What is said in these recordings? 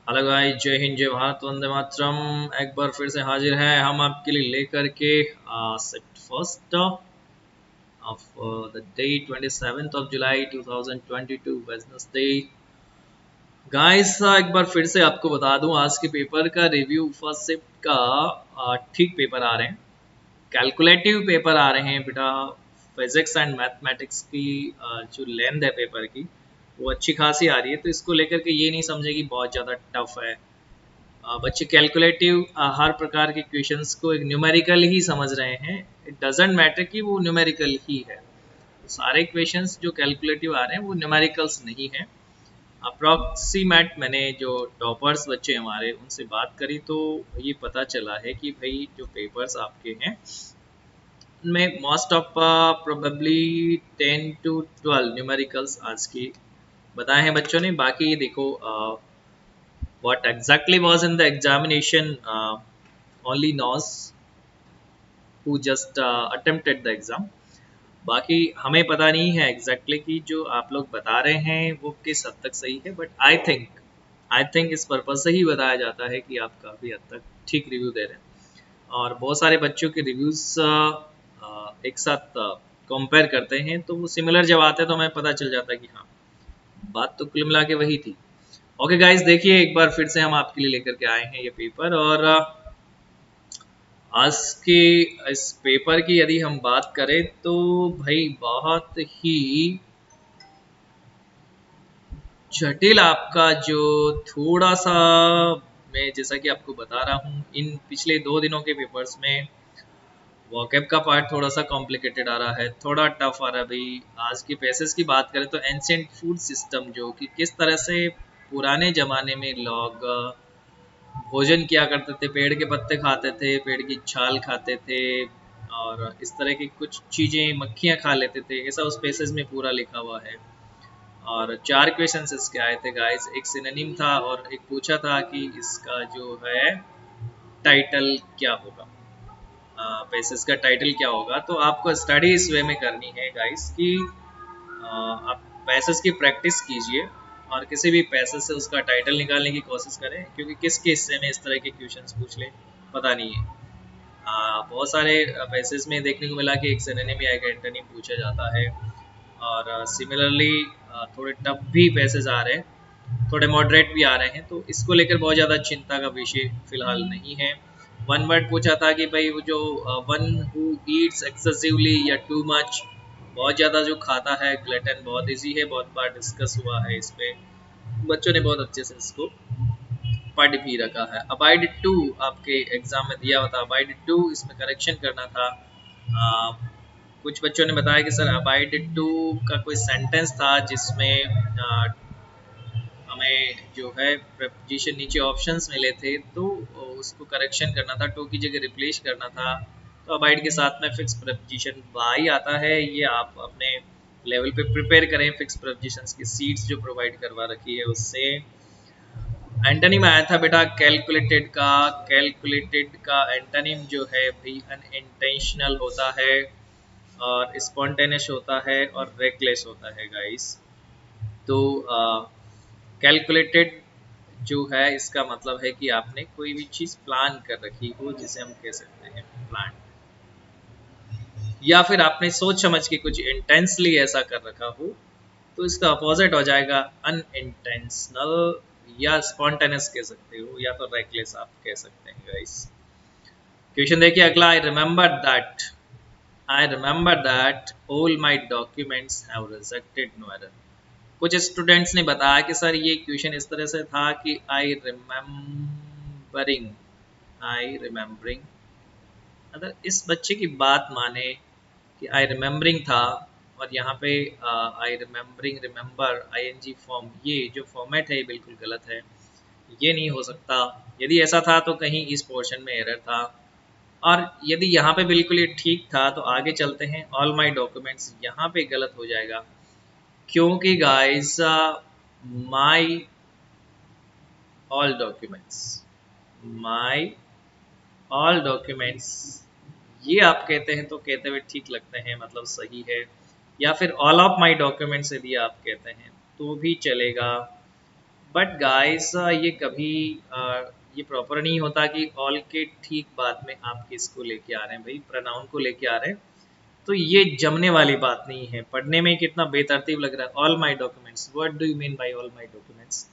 Hello guys, जय हिंद, जय भारत, वंदे मातरम। एक बार फिर से हाजिर है हम आपके लिए लेकर के set first of the day 27th of July 2022 Wednesday. Guys एक बार फिर से आपको बता दूं, आज के पेपर का रिव्यू फर्स्ट शिफ्ट का ठीक पेपर आ रहे हैं, कैलकुलेटिव पेपर आ रहे हैं बेटा। फिजिक्स एंड मैथमेटिक्स की जो लेंथ है पेपर की वो अच्छी खासी आ रही है, तो इसको लेकर के ये नहीं समझे कि बहुत ज़्यादा टफ है। बच्चे कैलकुलेटिव हर प्रकार के क्वेश्चंस को एक न्यूमेरिकल ही समझ रहे हैं। इट डजेंट मैटर कि वो न्यूमेरिकल ही है, सारे क्वेश्चंस जो कैलकुलेटिव आ रहे हैं वो न्यूमेरिकल्स नहीं है। अप्रॉक्सीमेट मैंने जो टॉपर्स बच्चे हमारे उनसे बात करी तो ये पता चला है कि भाई जो पेपर्स आपके हैं उनमें most of probably 10 to 12 numericals आज की बताए हैं बच्चों ने। बाकी देखो what exactly was in the examination only knows who just attempted the exam। बाकी हमें पता नहीं है एग्जैक्टली कि जो आप लोग बता रहे हैं वो किस हद तक सही है, बट आई थिंक इस पर्पज से ही बताया जाता है कि आप काफ़ी हद तक ठीक रिव्यू दे रहे हैं। और बहुत सारे बच्चों के रिव्यूज़ एक साथ कंपेयर करते हैं तो वो सिमिलर जब आते हैं तो हमें पता चल जाता है कि हाँ, बात तो कुल मिला के वही थी। ओके गाइस, देखिए एक बार फिर से हम आपके लिए लेकर के आए हैं ये पेपर। और आज के इस पेपर की यदि हम बात करें तो भाई बहुत ही जटिल आपका जो थोड़ा सा, मैं जैसा कि आपको बता रहा हूँ इन पिछले 2 दिनों के पेपर्स में वोकैब का पार्ट थोड़ा सा कॉम्प्लिकेटेड आ रहा है, थोड़ा टफ आ रहा है भाई। आज की पैसेज की बात करें तो एंशिएंट फूड सिस्टम, जो कि किस तरह से पुराने ज़माने में लोग भोजन किया करते थे, पेड़ के पत्ते खाते थे, पेड़ की छाल खाते थे और इस तरह की कुछ चीज़ें मक्खियाँ खा लेते थे, ऐसा उस पैसेज में पूरा लिखा हुआ है। और 4 क्वेश्चंस इसके आए थे गाइस, एक सिनोनिम था और एक पूछा था कि इसका जो है टाइटल क्या होगा, पैसेज का टाइटल क्या होगा। तो आपको स्टडी इस वे में करनी है गाइस कि आप पैसेज की प्रैक्टिस कीजिए और किसी भी पैसेज से उसका टाइटल निकालने की कोशिश करें, क्योंकि किसके हिस्से में इस तरह के क्वेश्चंस पूछ ले पता नहीं है। बहुत सारे पैसेज में देखने को मिला कि एक सिनोनिम या एक एंटोनिम पूछा जाता है। और सिमिलरली थोड़े टफ भी पैसेज आ रहे हैं, थोड़े मॉडरेट भी आ रहे हैं, तो इसको लेकर बहुत ज़्यादा चिंता का विषय फिलहाल नहीं है। वन वर्ड पूछा था कि भाई वो जो वन हु ईट्स एक्सेसिवली या टू मच, बहुत ज़्यादा जो खाता है, ग्लटन, बहुत इजी है, बहुत बार डिस्कस हुआ है इस पे, बच्चों ने बहुत अच्छे से इसको पढ़ भी रखा है। अबाइड टू आपके एग्जाम में दिया हुआ था, अबाइड टू इसमें करेक्शन करना था। कुछ बच्चों ने बताया कि सर अबाइड टू का कोई सेंटेंस था जिसमें हमें जो है प्रपोजिशन नीचे ऑप्शंस मिले थे, तो उसको करेक्शन करना था, टू की जगह रिप्लेस करना था। तो अबाइड के साथ में फिक्स प्रपोजिशन बाई आता है, ये आप अपने लेवल पे प्रिपेयर करें फिक्स प्रपोजिशंस की सीट्स जो प्रोवाइड करवा रखी है उससे। एंटोनिम आया था बेटा कैलकुलेटेड का, कैलकुलेटेड का एंटोनिम जो है भी अनइंटेंशनल होता है और स्पॉन्टेनियस होता है और रेकलेस होता है गाइस। तो कैलकुलेटेड जो है इसका मतलब है कि आपने कोई भी चीज़ प्लान कर रखी हो, जिसे हम कह सकते हैं प्लान, या फिर आपने सोच समझ के कुछ इंटेंसली ऐसा कर रखा हो, तो इसका अपोजिट हो जाएगा अनइंटेंशनल, या स्पॉन्टेनियस कह सकते हो, या तो रेकलेस आप कह सकते हैं गाइस। क्वेश्चन देखिए अगला, I remember that all my documents have rejected no error. कुछ स्टूडेंट्स ने बताया कि सर ये क्वेश्चन इस तरह से था कि आई रिमेम्बरिंग, अगर इस बच्चे की बात माने कि आई रिमेम्बरिंग था और यहाँ पे आई रिमेम्बरिंग रिमेंबर आईएनजी फॉर्म, ये जो फॉर्मेट है ये बिल्कुल गलत है, ये नहीं हो सकता। यदि ऐसा था तो कहीं इस पोर्शन में एरर था, और यदि यहाँ पे बिल्कुल ये ठीक था तो आगे चलते हैं। ऑल माई डॉक्यूमेंट्स यहाँ पे गलत हो जाएगा, क्योंकि guys my all documents, my all documents ये आप कहते हैं तो कहते हुए ठीक लगते हैं, मतलब सही है, या फिर ऑल ऑफ माई डॉक्यूमेंट्स यदि आप कहते हैं तो भी चलेगा। बट गाइस ये कभी ये प्रॉपर नहीं होता कि ऑल के ठीक बाद में आप किसको लेके आ रहे हैं भाई, प्रोनाउन को लेके आ रहे हैं, तो ये जमने वाली बात नहीं है। पढ़ने में कितना बेतरतीब लग रहा है, all my documents, what do you mean by all my documents,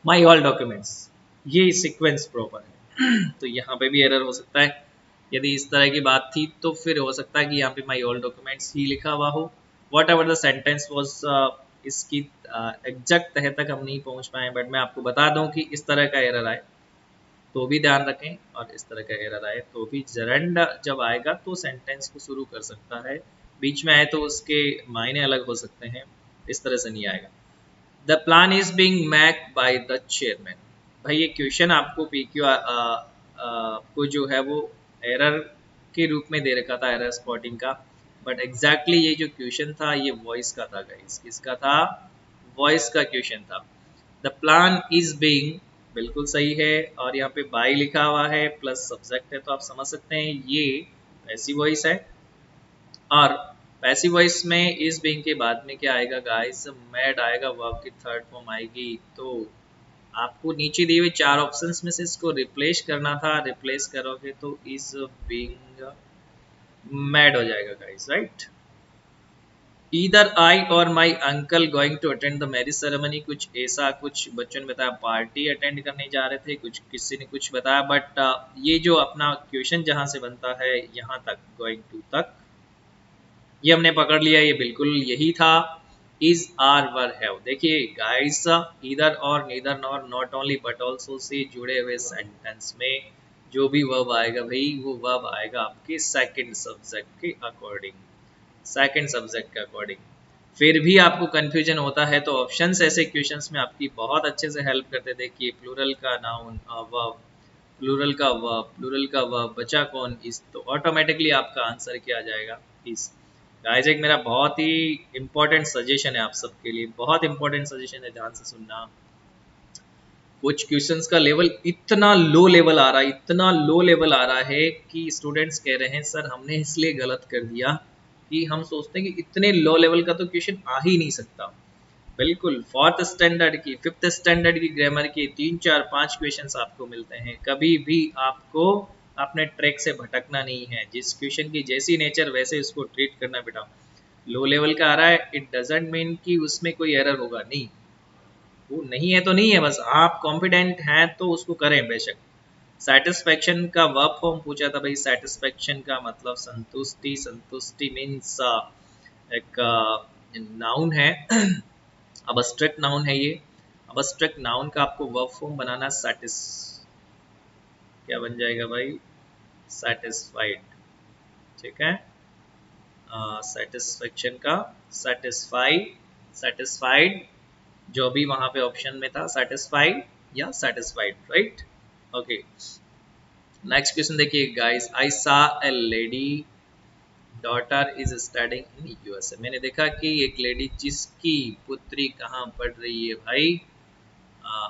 my all documents, ये सीक्वेंस प्रॉपर है। तो यहाँ पे भी एरर हो सकता है। यदि इस तरह की बात थी तो फिर हो सकता है कि यहाँ पे माई ऑल डॉक्यूमेंट्स ही लिखा हुआ हो। What ever the sentence was, इसकी एग्जैक्ट तह तक हम नहीं पहुंच पाए, बट मैं आपको बता दूं कि इस तरह का एरर आए तो भी ध्यान रखें, और इस तरह का एरर आए तो भी जरंड जब आएगा तो सेंटेंस को शुरू कर सकता है, बीच में आए तो उसके मायने अलग हो सकते हैं, इस तरह से नहीं आएगा। The plan is being make by the chairman, भाई ये क्वेश्चन आपको पीक्यू को जो है वो एरर के रूप में दे रखा था, एरर स्पॉटिंग का, बट एग्जैक्टली ये जो क्वेश्चन था ये वॉइस का था गाइस, किसका था, वॉइस का क्वेश्चन था। द प्लान इज बीइंग बिल्कुल सही है, और यहाँ पे बाय लिखा हुआ है प्लस सब्जेक्ट है, तो आप समझ सकते हैं ये पैसिव वॉइस है। और पैसिव वॉइस में इस बीइंग के बाद में क्या आएगा गाइस, मैड आएगा, वर्ब की थर्ड फॉर्म आएगी। तो आपको नीचे दिए हुए चार ऑप्शंस में से इसको रिप्लेस करना था, रिप्लेस करोगे तो इज बीइंग मैड हो जाएगा गाइस, राइट। ईदर आई और my uncle going to attend the marriage ceremony, कुछ ऐसा कुछ बच्चों ने बताया, पार्टी अटेंड करने जा रहे थे, कुछ किसी ने कुछ बताया, बट ये जो अपना क्वेश्चन जहां से बनता है यहाँ तक गोइंग टू तक, ये हमने पकड़ लिया, ये बिल्कुल यही था। इज आर वर हैव, देखिए गाइस ईदर और neither nor not only but also say जुड़े हुए सेंटेंस में जो भी वर्ब आएगा भाई वो वर्ब आएगा आपके सेकंड सब्जेक्ट के अकॉर्डिंग, सेकंड सब्जेक्ट के अकॉर्डिंग। फिर भी आपको कंफ्यूजन होता है तो ऑप्शंस ऐसे क्वेश्चंस में आपकी बहुत अच्छे से हेल्प करते, देखिए प्लूरल का नाउन वर्ब, प्लूरल का वर्ब, प्लूरल का वर्ब, बचा कौन, इस, तो ऑटोमेटिकली आपका आंसर क्या आ जाएगा, इस। गाइस एक मेरा बहुत ही इंपॉर्टेंट सजेशन है आप सबके लिए, बहुत इंपॉर्टेंट सजेशन है, ध्यान से सुनना। कुछ क्वेश्चंस का लेवल इतना लो लेवल आ रहा है, इतना लो लेवल आ रहा है कि स्टूडेंट्स कह रहे हैं सर हमने इसलिए गलत कर दिया कि हम सोचते हैं कि इतने लो लेवल का तो क्वेश्चन आ ही नहीं सकता। बिल्कुल फोर्थ स्टैंडर्ड की, फिफ्थ स्टैंडर्ड की ग्रामर के 3 4 5 क्वेश्चंस आपको मिलते हैं, कभी भी आपको अपने ट्रैक से भटकना नहीं है, जिस क्वेश्चन की जैसी नेचर वैसे उसको ट्रीट करना बेटा। लो लेवल का आ रहा है इट डजेंट मीन कि उसमें कोई एरर होगा, नहीं, वो नहीं है तो नहीं है, बस आप कॉन्फिडेंट हैं तो उसको करें बेशक। सेटिस्फेक्शन का वर्ब फॉर्म पूछा था भाई, सेटिस्फेक्शन का मतलब संतुष्टि, संतुष्टि मीन्स एक नाउन है, अबस्ट्रैक्ट नाउन है ये। अबस्ट्रैक्ट नाउन का आपको वर्ब फॉर्म बनाना सेटिस, क्या बन जाएगा भाई, सेटिस्फाइड, ठीक है। सेटिस्फेक्शन का सेटिस्फाई, सेटिस्फाइड, जो भी वहां पे ऑप्शन में था सेटिस्फाइड या satisfied, right. Okay next question देखिए गाइस, आई सा ए lady daughter is studying in USA, मैंने देखा कि एक लेडी जिसकी पुत्री कहाँ पढ़ रही है भाई,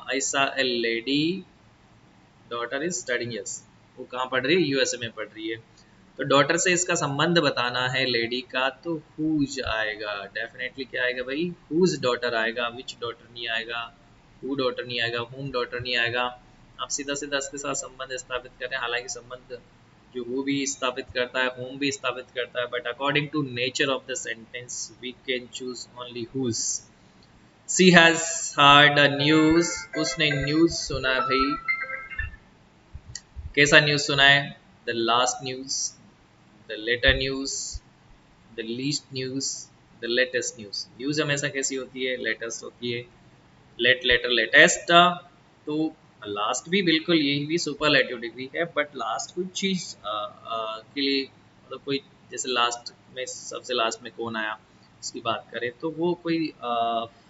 आई सा ए lady daughter is studying, yes, वो कहाँ पढ़ रही है, यूएसए में पढ़ रही है। तो डॉटर से इसका संबंध बताना है लेडी का, तो हुज आएगा, डेफिनेटली क्या आएगा भाई, हुज डॉटर आएगा, विच डॉटर नहीं आएगा, हु डॉटर नहीं आएगा, होम डॉटर नहीं आएगा। आप सीधा सीधा इसके साथ संबंध स्थापित करें, हालांकि संबंध जो वो भी स्थापित करता है, होम भी स्थापित करता है, but according to nature of the sentence we can choose only whose. She has heard news, उसने न्यूज सुना है भाई, कैसा न्यूज सुना है, the last news, the latter news, the least news, the latest news. News हमेशा कैसी होती है, लेटेस्ट होती है, लेट लेटर लेटेस्ट। तो लास्ट भी बिल्कुल यही भी सुपरलेटिव डिग्री है, बट लास्ट कुछ चीज के लिए मतलब कोई, जैसे लास्ट में सबसे लास्ट में कौन आया उसकी बात करें तो वो कोई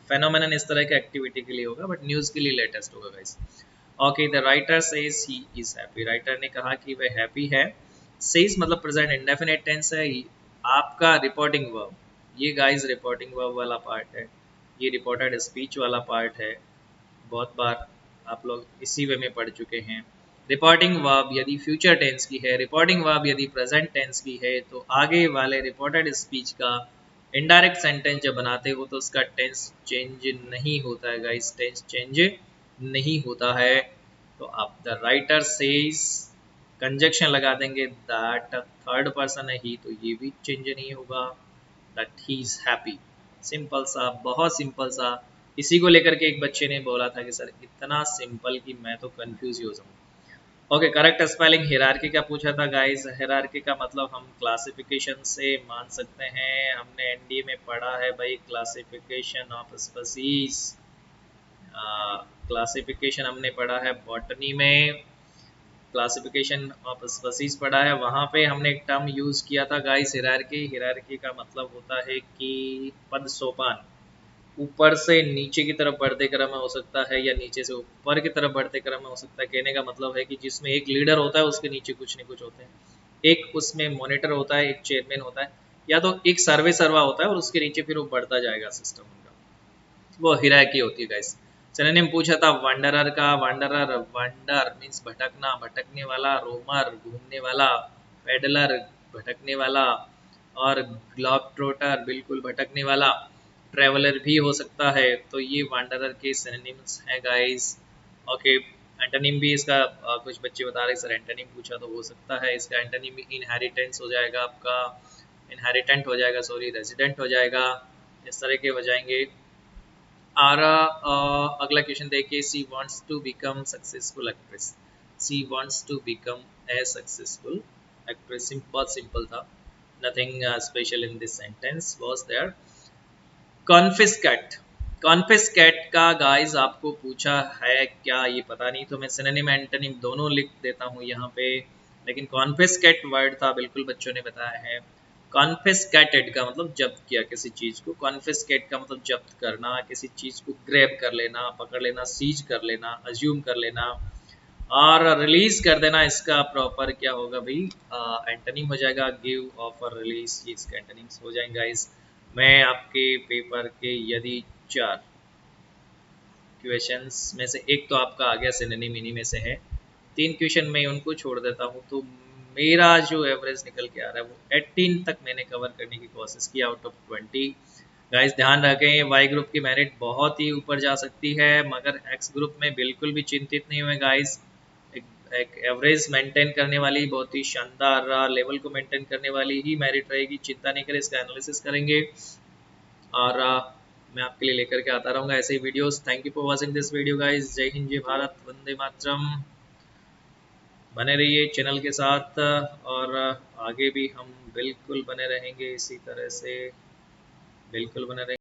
फेनोमेनन इस तरह की एक्टिविटी के लिए होगा, बट न्यूज के लिए लेटेस्ट होगा guys. Okay the writer says he is happy, writer ने कहा कि वह हैप्पी है। सेज मतलब प्रेजेंट इंडेफिनिट टेंस है। आपका रिपोर्टिंग वर्ब, ये गाइस रिपोर्टिंग वर्ब वाला पार्ट है, ये रिपोर्टेड स्पीच वाला पार्ट है, बहुत बार आप लोग इसी वे में पढ़ चुके हैं। रिपोर्टिंग वर्ब यदि फ्यूचर टेंस की है, रिपोर्टिंग वर्ब यदि प्रेजेंट टेंस की है, तो आगे वाले रिपोर्टेड स्पीच का इनडायरेक्ट सेंटेंस जब बनाते हो तो उसका टेंस चेंज नहीं होता है गाइस, टेंस चेंज नहीं होता है। तो आप द राइटर सेज कंजक्शन लगा देंगे दैट थर्ड पर्सन है ही, तो ये भी चेंज नहीं होगा, that he is happy. Simple सा, बहुत सिंपल सा। इसी को लेकर के एक बच्चे ने बोला था कि सर इतना सिंपल कि मैं तो कंफ्यूज ही हो जाऊँ। Okay, correct spelling. हिरार्की का पूछा था गाइस, हिरार्की का मतलब हम क्लासिफिकेशन से मान सकते हैं, हमने एनडीए में पढ़ा है भाई, क्लासिफिकेशन ऑफ स्पीसीज। क्लासिफिकेशन हमने पढ़ा है बॉटनी में, क्लासिफिकेशन ऑफ स्पीसीज पढ़ा है, वहाँ पे हमने एक टर्म यूज किया था गाइस, हिरार्की। हिरार्की का मतलब होता है कि पद सोपान, ऊपर से नीचे की तरफ बढ़ते क्रम में हो सकता है या नीचे से ऊपर की तरफ बढ़ते क्रम में हो सकता है। कहने का मतलब है कि जिसमें एक लीडर होता है उसके नीचे कुछ न कुछ होते हैं, एक उसमें मॉनिटर होता है, एक चेयरमैन होता है, या तो एक सर्वे सर्वा होता है और उसके नीचे फिर वो बढ़ता जाएगा सिस्टम उनका, वो हिराकी होती है गाइस। सिनोनिम पूछा था वंडरर का, वंडरर वंडर मीन्स भटकना, भटकने वाला, रोमर घूमने वाला, पेडलर भटकने वाला, और ग्लॉब ट्रोटर बिल्कुल भटकने वाला, ट्रेवलर भी हो सकता है। तो ये वंडरर के सिनोनिम्स हैं गाइस। ओके, एंटोनिम भी इसका कुछ बच्चे बता रहे सर एंटोनिम पूछा तो हो सकता है, इसका एंटोनिम इनहेरिटेंस हो जाएगा आपका, इनहेरिटेंट हो जाएगा, सॉरी रेजिडेंट हो जाएगा, इस तरह के हो जाएंगे। और अगला क्वेश्चन देखिए, she wants to become successful actress, she wants to become a successful actress, बहुत सिंपल था, nothing special in this sentence was there. Confiscate, confiscate का गाइस आपको पूछा है क्या ये पता नहीं, तो मैं सिनोनिम एंटोनिम दोनों लिख देता हूँ यहाँ पे, लेकिन कॉन्फिस्केट वर्ड था, बिल्कुल बच्चों ने बताया है। कॉन्फिस्केटेड का मतलब जब्त किया किसी चीज को, कॉन्फिस्केट का मतलब जब्त करना, किसी चीज को ग्रैब कर लेना, पकड़ लेना, सीज कर लेना, अज्यूम कर लेना, और रिलीज कर देना। इसका प्रॉपर क्या होगा भाई, एंटोनिम हो जाएगा गिव, ऑफर, रिलीज, ये इसके एंटोनिम्स हो जाएंगे गाइस। मैं आपके पेपर के यदि 4 क्वेश्चंस में से एक तो आपका आ गया, सिनोनिम इन्हीं में से है, 3 क्वेश्चन मैं उनको छोड़ देता हूँ, तो मेरा जो एवरेज निकल के आ रहा है वो 18 तक मैंने कवर करने की कोशिश की आउट ऑफ 20। गाइस ध्यान रखें, वाई ग्रुप की मेरिट बहुत ही ऊपर जा सकती है, मगर एक्स ग्रुप में बिल्कुल भी चिंतित नहीं हुए गाइस। एक एवरेज मेंटेन करने वाली, बहुत ही शानदार लेवल को मेंटेन करने वाली ही मेरिट रहेगी, चिंता नहीं करें, इसका एनालिसिस करेंगे और मैं आपके लिए लेकर के आता रहूँगा ऐसे ही videos. Thank you for watching this video guys, जय हिंद, जय भारत, वंदे मातरम। बने रहिए चैनल के साथ और आगे भी हम बिल्कुल बने रहेंगे इसी तरह से, बिल्कुल बने रहेंगे।